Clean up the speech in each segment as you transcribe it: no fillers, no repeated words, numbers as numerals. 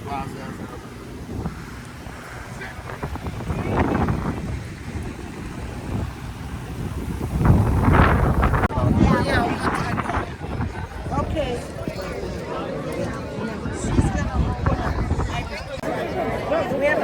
process. Okay. We have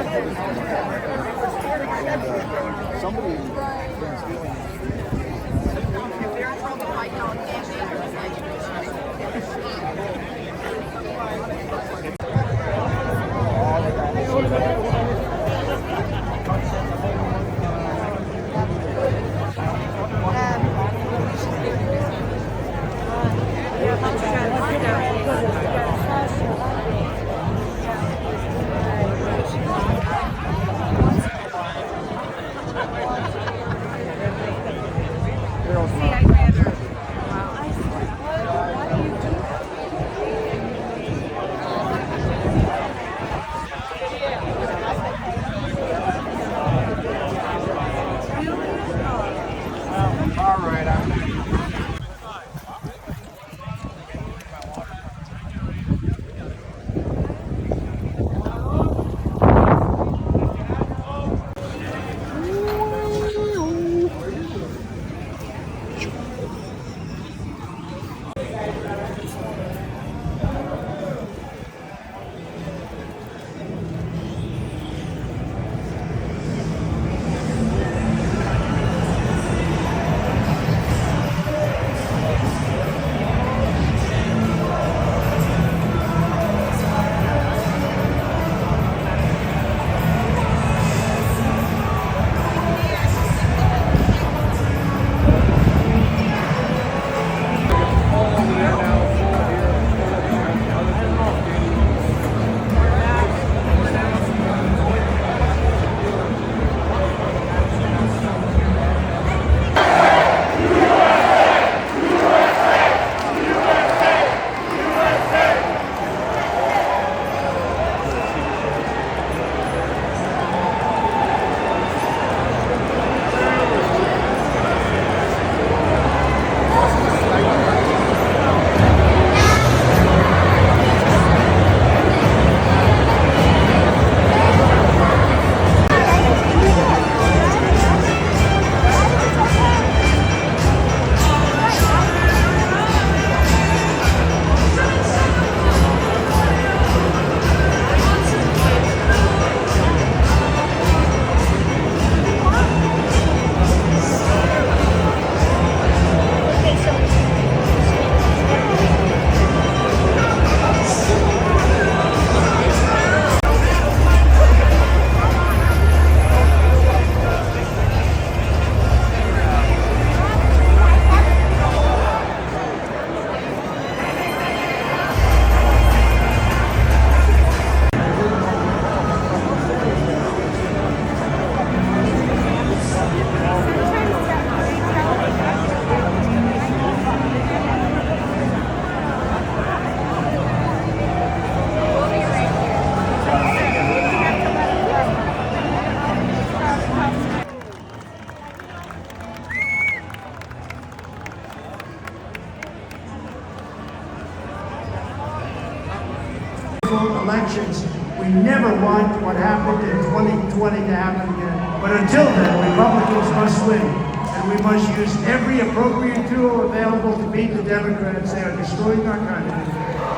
elections. We never want what happened in 2020 to happen again. But until then, Republicans must win. And we must use every appropriate tool available to beat the Democrats. They are destroying our country.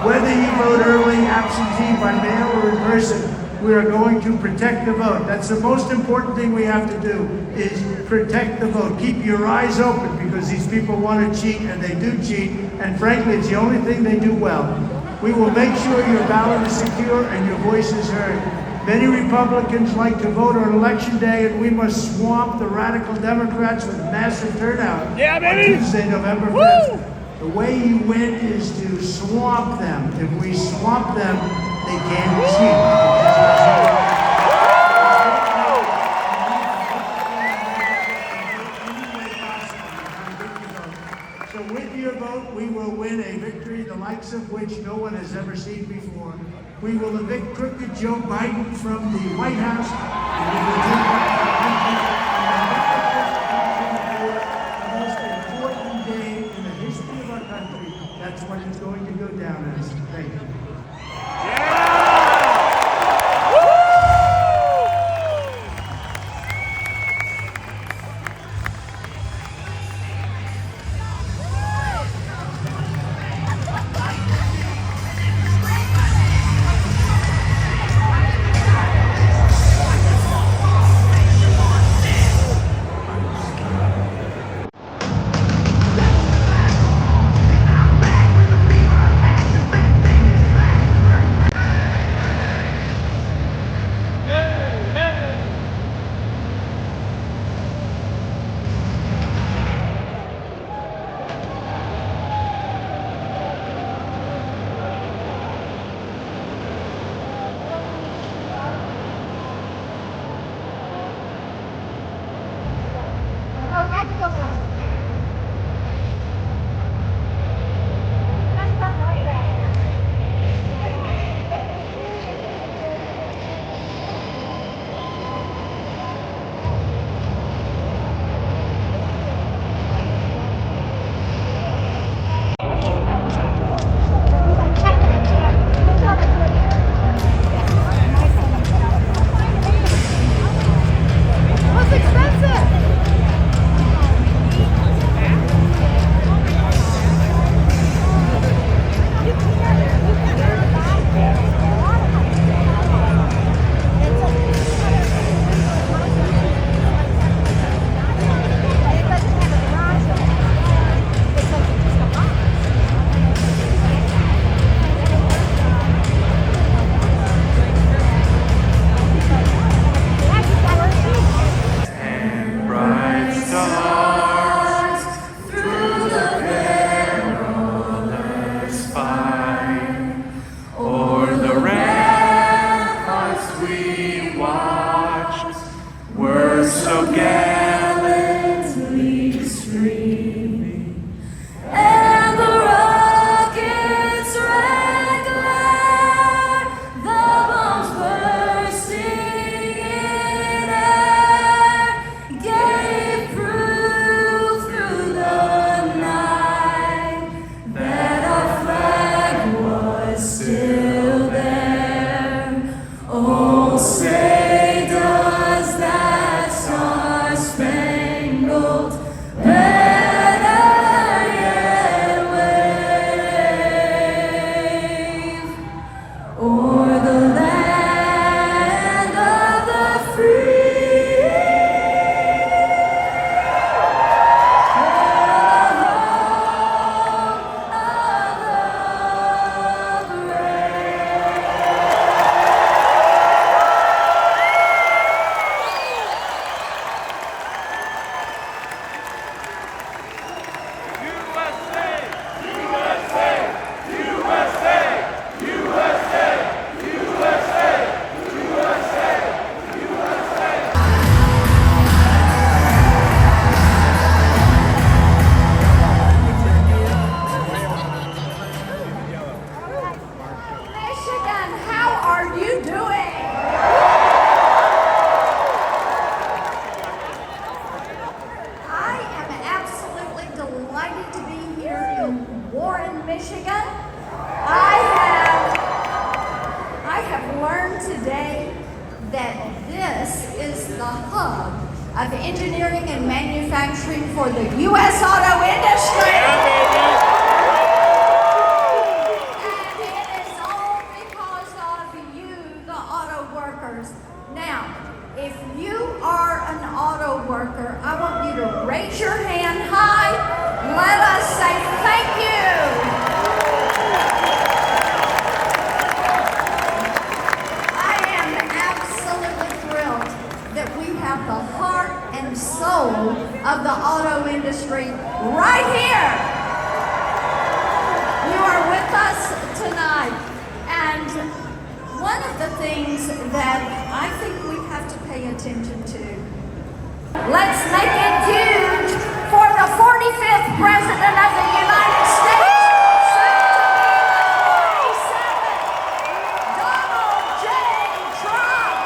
Whether you vote early, absentee, by mail, or in person, we are going to protect the vote. That's the most important thing we have to do, is protect the vote. Keep your eyes open, because these people want to cheat, and they do cheat. And frankly, it's the only thing they do well. We will make sure your ballot is secure and your voice is heard. Many Republicans like to vote on Election Day, and we must swamp the radical Democrats with massive turnout on Tuesday, November 5th. The way you win is to swamp them. If we swamp them, they can't cheat. So with your vote, we will win a victory the likes of which no one has ever seen before. We will evict crooked Joe Biden from the White House, and we will take back the most important day in the history of our country. That's what it's going to go down as. Thank you. Michigan. I have learned today that this is the hub of engineering and manufacturing for the U.S. auto industry. And it is all because of you, the auto workers. Now, if you are an auto worker, I want you to raise your hand high. Let us say thank you. I am absolutely thrilled that we have the heart and soul of the auto industry right here. You are with us tonight. And one of the things that I think we have to pay attention to, let's make it huge for the 45th President of the United States, soon to be 47, Donald J. Trump.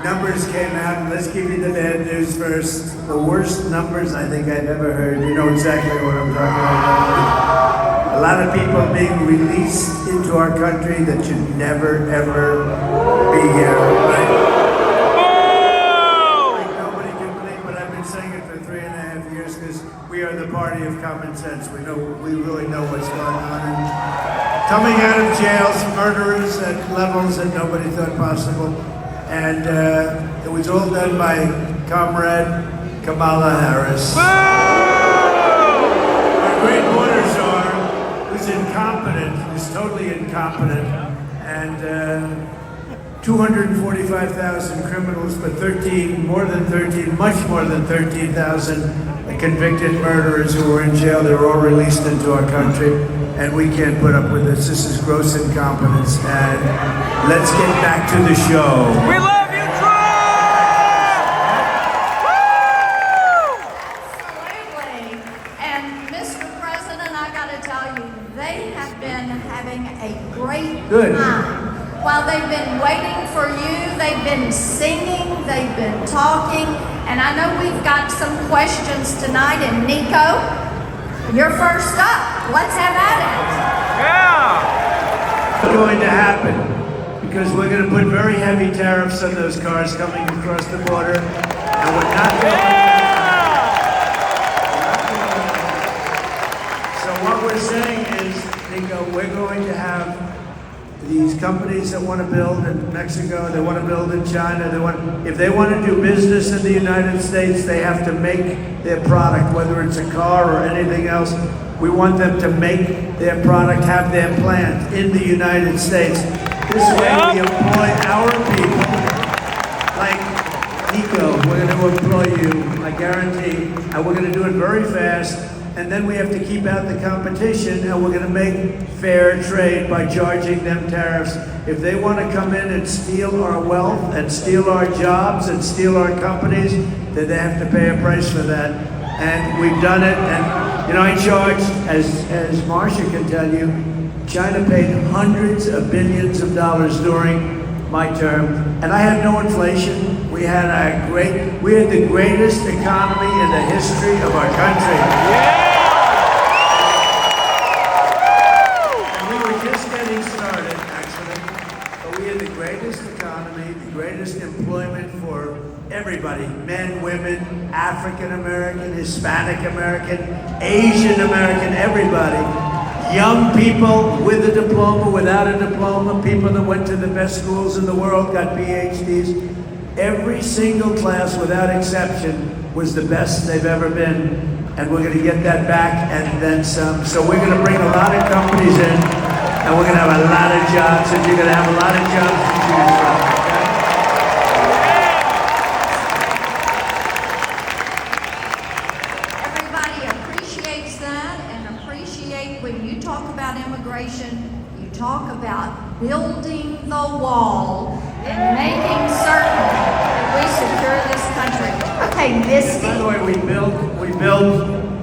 Numbers came out, and let's give you the bad news first. The worst numbers I think I've ever heard. You know exactly what I'm talking about. A lot of people being released into our country that should never, ever be here. Right? Like nobody can believe, but I've been saying it for 3.5 years because we are the party of common sense. We really know what's going on. And coming out of jails, murderers at levels that nobody thought possible. And it was all done by Comrade Kamala Harris. Our great border czar, who's incompetent, who's totally incompetent, and 245,000 criminals, but much more than 13,000 convicted murderers who were in jail. They were all released into our country, and we can't put up with this. This is gross incompetence, and let's get back to the show. We love you, Trump! Absolutely. And tell you, they have been having a great Good. time. While they've been waiting for you, they've been singing, they've been talking, and I know we've got some questions tonight. And Nico, you're first up. Let's have at it. What's going to happen? Because we're going to put very heavy tariffs on those cars coming across the border, and we're not going to. So what we're saying is, Nico, we're going to have these companies that want to build in Mexico, they want to build in China, if they want to do business in the United States, they have to make their product, whether it's a car or anything else. We want them to make their product, have their plant in the United States. This way we employ our people. Like Nico, we're going to employ you, I guarantee, and we're going to do it very fast. And then we have to keep out the competition, and we're going to make fair trade by charging them tariffs. If they want to come in and steal our wealth and steal our jobs and steal our companies, then they have to pay a price for that. And we've done it. And you know, I charged, as Marcia can tell you, China paid hundreds of billions of dollars during my term, and I had no inflation. We had the greatest economy in the history of our country. And we were just getting started, actually, but we had the greatest economy, the greatest employment for everybody, men, women, African American, Hispanic American, Asian American, everybody. Young people with a diploma, without a diploma, people that went to the best schools in the world, got PhDs. Every single class, without exception, was the best they've ever been. And we're going to get that back and then some. So we're going to bring a lot of companies in, and we're going to have a lot of jobs, and you're going to have a lot of jobs to choose from. You talk about building the wall and making certain that we secure this country. Okay, Misty. By the way, we built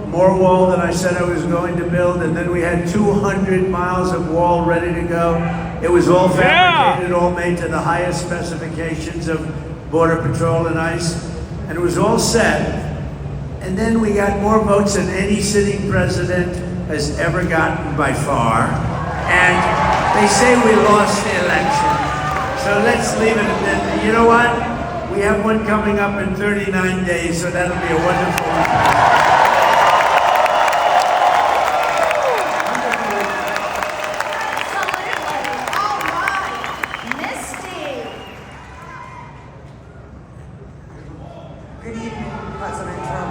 more wall than I said I was going to build, and then we had 200 miles of wall ready to go. It was all fabricated, all made to the highest specifications of Border Patrol and ICE, and it was all set. And then we got more votes than any sitting president has ever gotten by far. And they say we lost the election. So let's leave it at that. You know what? We have one coming up in 39 days, so that'll be a wonderful one. Absolutely. All right. Misty. Good evening, President Trump.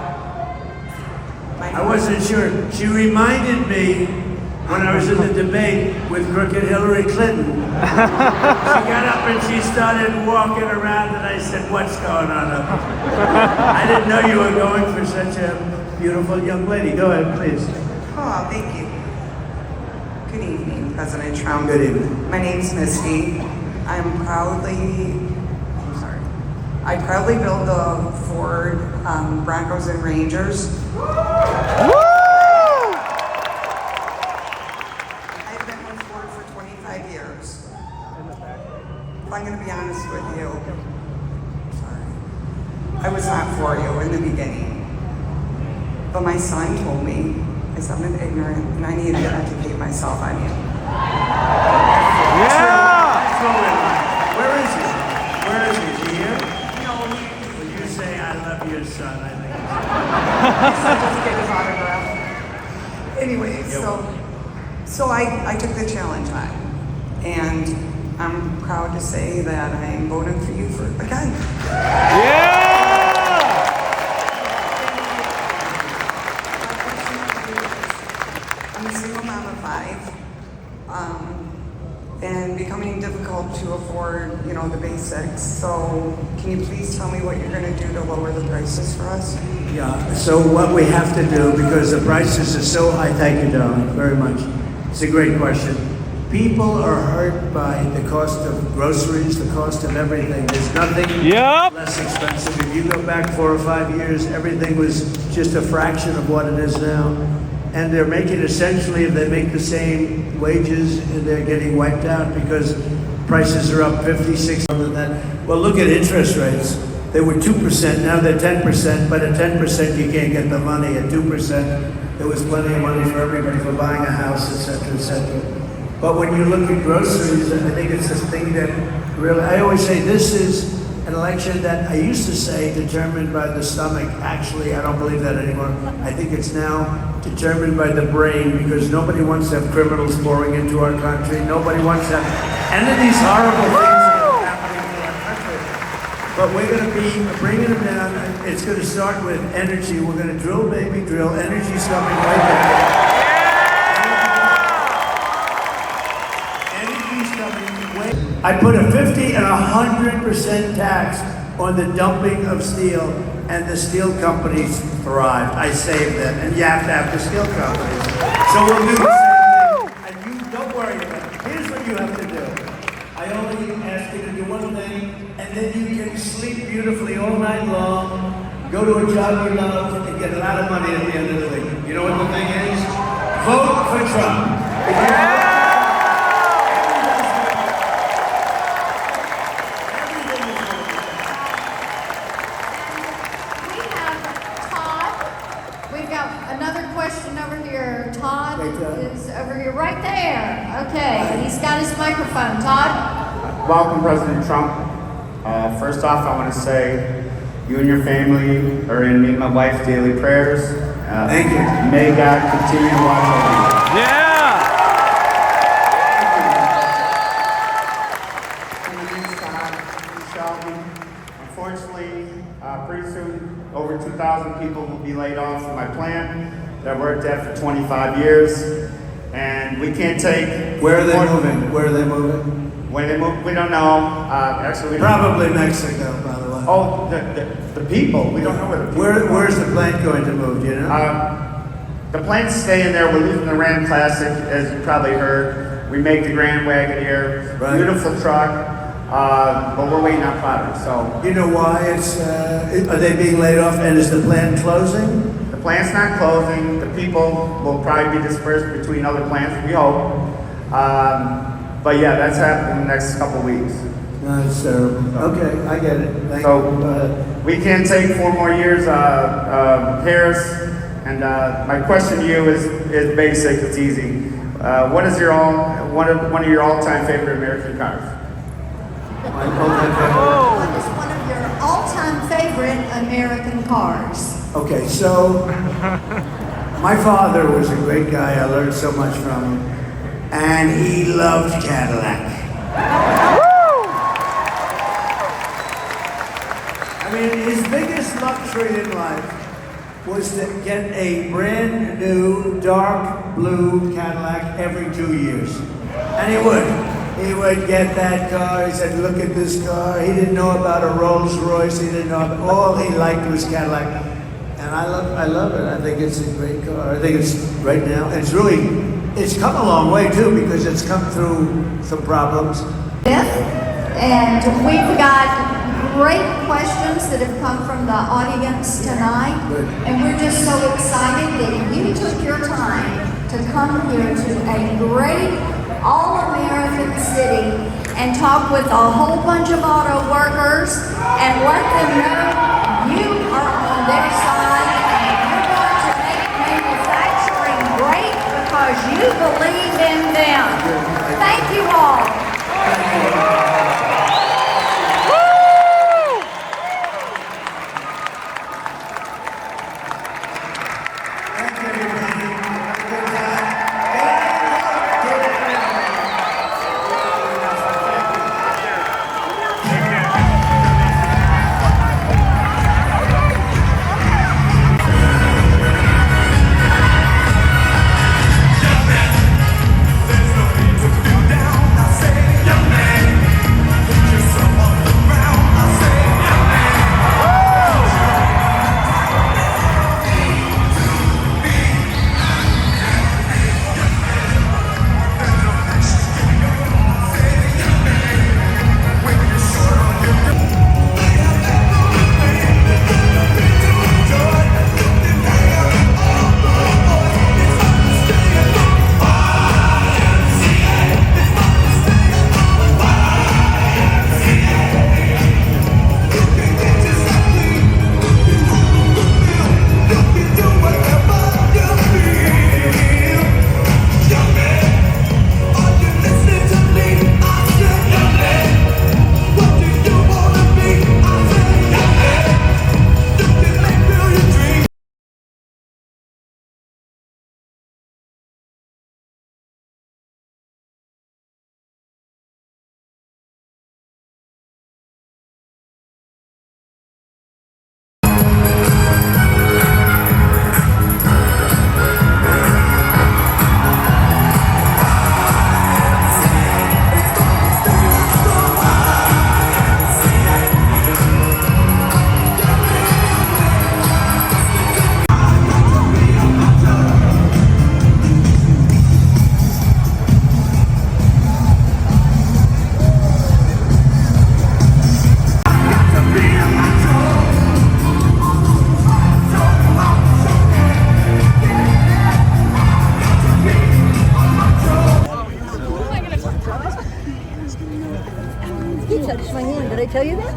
I wasn't sure. She reminded me when I was in the debate with crooked Hillary Clinton. She got up and she started walking around, and I said, "What's going on up here?" I didn't know you were going for such a beautiful young lady. Go ahead, please. Oh, thank you. Good evening, President Trump. Good evening. My name's Misty. I proudly built the Ford Broncos and Rangers. I've been with Ford for 25 years. If I'm going to be honest with you, I was not for you in the beginning. But my son told me, because I'm ignorant, and I need to educate myself on you. That's what we're like. Where is he? Where is he? Is he here? No, When you say, "I love your son," I think it's... I just get his autograph. Anyway, so I took the challenge on, and I'm proud to say that I'm voting for you again. I'm a single mom of 5, and becoming difficult to afford, the basics. So can you please tell me what you're going to do to lower the prices for us? Yeah, so what we have to do, because the prices are so high, thank you, darling, very much. It's a great question. People are hurt by the cost of groceries, the cost of everything. There's nothing less expensive. If you go back 4 or 5 years, everything was just a fraction of what it is now. and they're making essentially, if they make the same wages, they're getting wiped out because prices are up 50, 60 than that. Well, look at interest rates. They were 2%, now they're 10%, but at 10% you can't get the money. At 2%, there was plenty of money for everybody for buying a house, et cetera, et cetera. But when you look at groceries, I think it's this thing that really, I always say this is an election that I used to say determined by the stomach. Actually, I don't believe that anymore. I think it's now determined by the brain, because nobody wants to have criminals pouring into our country. Nobody wants to have any of these horrible things that are happening in our country. But we're going to be bringing them down. It's going to start with energy. We're going to drill, baby, drill. Energy's coming right back. I put a 50 and 100% tax on the dumping of steel, and the steel companies thrived. I saved them, and you have to have the steel companies. So we'll do the same thing, and you don't worry about it. Here's what you have to do. I only ask you to do one thing, and then you can sleep beautifully all night long, go to a job you love, and get a lot of money at the end of the week. You know what the thing is? Vote for Trump. Another question over here. Todd is over here, right there. Okay, he's got his microphone. Todd? Welcome, President Trump. First off, I want to say you and your family are in me and my wife's daily prayers. Thank you. May God continue to watch over you. Yeah! My name is Todd Shelby. Unfortunately, pretty soon, over 2,000 people will be laid off from my plant that worked at for 25 years, and we can't take. Where are they moving? Where are they moving? When they move, we don't know. Actually, we Probably Mexico, by the way. Oh, the people. We don't know where the people are. Where's the plant going to move? Do you know? The plant's staying there. We're losing the Ram Classic, as you probably heard. We make the Grand Wagoneer, Right. Beautiful truck, but we're waiting on product. So You know why it's? Are they being laid off? And is the plant closing? the plant's not closing. The people will probably be dispersed between other plants. We hope. But yeah, that's happening in the next couple weeks. No, it's terrible. Okay, I get it. Thank So you. we can't take 4 more years, Harris. And my question to you is basic. It's easy. What is one of your all-time favorite American cars? My all-time favorite. What is one of your all-time favorite American cars? Okay, so my father was a great guy. I learned so much from him, and he loved Cadillac. I mean, his biggest luxury in life was to get a brand new dark blue Cadillac every 2 years. And he would get that car. He said, look at this car. He didn't know about a Rolls Royce. He didn't know about, all he liked was Cadillac. And I love it. I think it's a great car. I think it's right now, it's come a long way too, because it's come through some problems. And we've got great questions that have come from the audience tonight. Good. And we're just so excited that you took your time to come here to a great all-American city and talk with a whole bunch of auto workers and let them know you are on their side and you're going to make manufacturing great because you believe in them. Thank you all. touched my hand. Did I tell you that?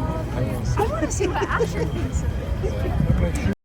I want to see what Asher thinks of it.